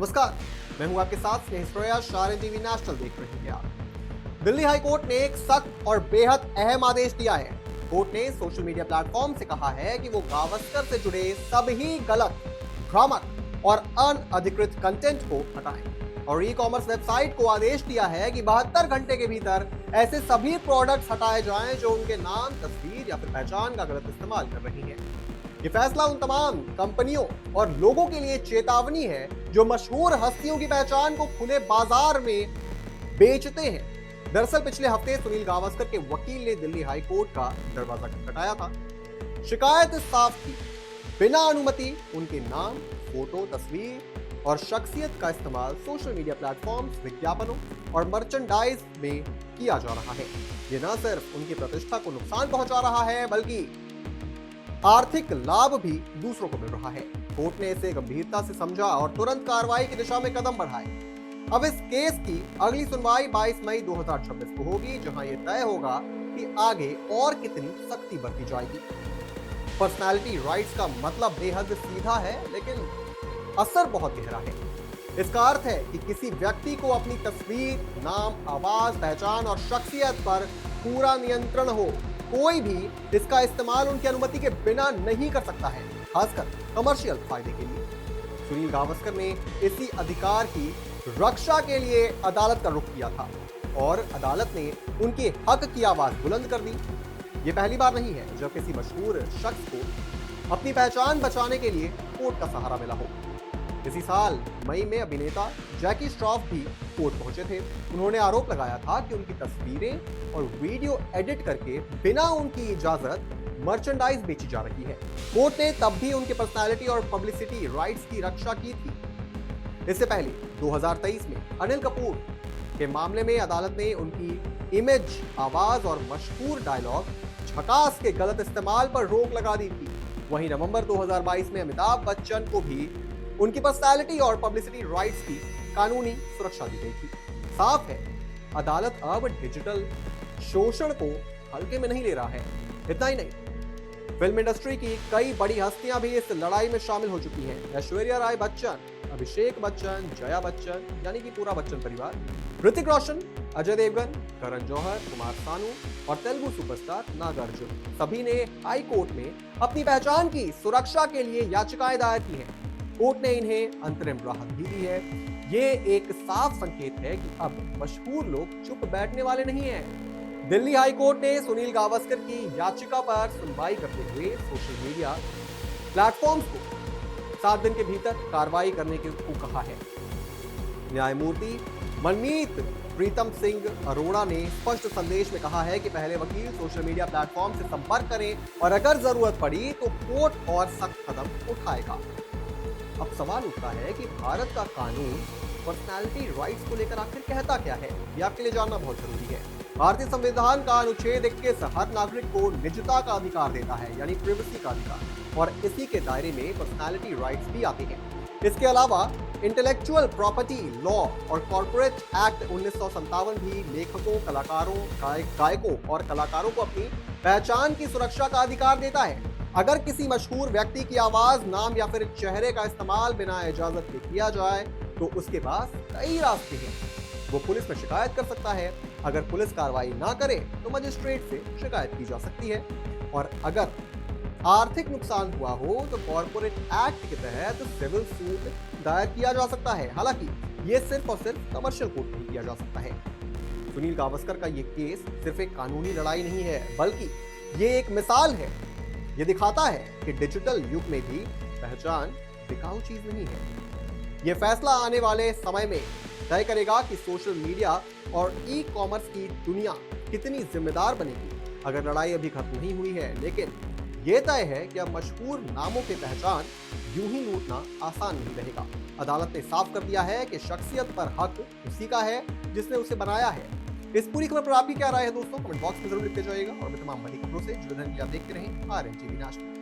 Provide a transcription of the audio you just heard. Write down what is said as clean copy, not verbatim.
नमस्कार, मैं हूं आपके साथ स्नेह शार टीवी नेशनल देख रहे हैं आप। दिल्ली हाई कोर्ट ने एक सख्त और बेहद अहम आदेश दिया है। कोर्ट ने सोशल मीडिया प्लेटफॉर्म से कहा है कि वो गावस्कर से जुड़े सभी गलत, भ्रामक और अनअधिकृत कंटेंट को हटाएं और ई कॉमर्स वेबसाइट को आदेश दिया है कि 72 घंटे के भीतर ऐसे सभी प्रोडक्ट्स हटाए जाएं जो उनके नाम, तस्वीर या फिर पहचान का गलत इस्तेमाल कर रही हैं। ये फैसला उन तमाम कंपनियों और लोगों के लिए चेतावनी है जो मशहूर हस्तियों की पहचान को खुले बाजार में बेचते हैं। दरअसल पिछले हफ्ते सुनील गावस्कर के वकील ने दिल्ली हाई कोर्ट का दरवाजा खटखटाया था। शिकायत साफ थी, बिना अनुमति उनके नाम, फोटो, तस्वीर और शख्सियत का इस्तेमाल सोशल मीडिया प्लेटफॉर्म्स, विज्ञापनों और मर्चेंडाइज में किया जा रहा है। ये न सिर्फ उनकी प्रतिष्ठा को नुकसान पहुंचा रहा है बल्कि आर्थिक लाभ भी दूसरों को मिल रहा है। कोर्ट ने इसे गंभीरता से समझा और तुरंत कार्रवाई की दिशा में कदम बढ़ाए। अब इस केस की अगली सुनवाई 22 मई 2026 को होगी, जहां यह तय होगा कि आगे और कितनी सख्ती बरती जाएगी। पर्सनालिटी राइट्स का मतलब बेहद सीधा है, लेकिन असर बहुत गहरा है। इसका अर्थ है कि किसी व्यक्ति को अपनी तस्वीर, नाम, आवाज, पहचान और शख्सियत पर पूरा नियंत्रण हो। कोई भी इसका इस्तेमाल उनकी अनुमति के बिना नहीं कर सकता है, खासकर कमर्शियल फायदे के लिए। सुनील गावस्कर ने इसी अधिकार की रक्षा के लिए अदालत का रुख किया था और अदालत ने उनके हक की आवाज बुलंद कर दी। ये पहली बार नहीं है जब किसी मशहूर शख्स को अपनी पहचान बचाने के लिए कोर्ट का सहारा मिला हो। इसी साल मई में अभिनेता जैकी श्रॉफ भी कोर्ट पहुंचे थे। उन्होंने आरोप लगाया था कि उनकी तस्वीरें और वीडियो एडिट करके बिना उनकी इजाजत मर्चेंडाइज बेची जा रही है। कोर्ट ने तब भी उनके पर्सनालिटी और पब्लिसिटी राइट्स की रक्षा की थी। इससे पहले 2023 में अनिल कपूर के मामले में अदालत ने उनकी इमेज, आवाज और मशहूर डायलॉग झकास के गलत इस्तेमाल पर रोक लगा दी थी। वहीं नवंबर 2022 में अमिताभ बच्चन को भी उनकी पर्सनालिटी और पब्लिसिटी राइट्स की कानूनी सुरक्षा दी गई थी। साफ है, अदालत अब डिजिटल शोषण को हल्के में नहीं ले रहा है। इतना ही नहीं, फिल्म इंडस्ट्री की कई बड़ी हस्तियां भी इस लड़ाई में शामिल हो चुकी हैं। ऐश्वर्या राय बच्चन, अभिषेक बच्चन, जया बच्चन यानी कि पूरा बच्चन परिवार, ऋतिक रोशन, अजय देवगन, करण जौहर, कुमार सानू और तेलुगु सुपरस्टार नागार्जुन सभी ने हाई कोर्ट में अपनी पहचान की सुरक्षा के लिए याचिकाएं दायर की हैं। कोर्ट ने इन्हें अंतरिम राहत भी दी है। ये एक साफ संकेत है कि अब मशहूर लोग चुप बैठने वाले नहीं हैं। दिल्ली हाई कोर्ट ने सुनील गावस्कर की याचिका पर सुनवाई करते हुए सोशल मीडिया प्लेटफॉर्म्स को 7 दिन के भीतर कार्रवाई करने को कहा है। न्यायमूर्ति मनमीत प्रीतम सिंह अरोड़ा ने स्पष्ट संदेश में कहा है कि पहले वकील सोशल मीडिया प्लेटफॉर्म से संपर्क करें और अगर जरूरत पड़ी तो कोर्ट और सख्त कदम उठाएगा। अब सवाल उठता है कि भारत का कानून पर्सनालिटी राइट्स को लेकर आखिर कहता क्या है। ये आपके लिए जानना बहुत जरूरी है। भारतीय संविधान का अनुच्छेद 21 हर नागरिक को निजता का अधिकार देता है, यानी प्राइवेसी का अधिकार, और इसी के दायरे में पर्सनालिटी राइट्स भी आते हैं। इसके अलावा इंटेलेक्चुअल प्रॉपर्टी लॉ और कॉर्पोरेट एक्ट 1957 भी लेखकों, कलाकारों, गायकों और कलाकारों को अपनी पहचान की सुरक्षा का अधिकार देता है। अगर किसी मशहूर व्यक्ति की आवाज, नाम या फिर चेहरे का इस्तेमाल बिना इजाजत के किया जाए तो उसके पास कई रास्ते हैं। वो पुलिस में शिकायत कर सकता है। अगर पुलिस कार्रवाई ना करे तो मजिस्ट्रेट से शिकायत की जा सकती है, और अगर आर्थिक नुकसान हुआ हो तो कॉर्पोरेट एक्ट के तहत सिविल सूट दायर किया जा सकता है। हालांकि ये सिर्फ और सिर्फ कमर्शियल कोर्ट में किया जा सकता है। सुनील गावस्कर का ये केस सिर्फ एक कानूनी लड़ाई नहीं है, बल्कि ये एक मिसाल है। ये दिखाता है कि डिजिटल युग में भी पहचान टिकाऊ चीज नहीं है। ये फैसला आने वाले समय में तय करेगा कि सोशल मीडिया और ई कॉमर्स की दुनिया कितनी जिम्मेदार बनेगी। अगर लड़ाई अभी खत्म नहीं हुई है, लेकिन ये तय है कि अब मशहूर नामों की पहचान यूं ही लूटना आसान नहीं रहेगा। अदालत ने साफ कर दिया है कि शख्सियत पर हक उसी का है जिसने उसे बनाया है। इस पूरी खबर पर आपकी क्या राय है दोस्तों? कमेंट बॉक्स में जरूर लिखते जाइएगा और मैं तमाम बड़ी खबरों से जुड़े रहने के लिए आप देखते रहें RNTV नेशनल।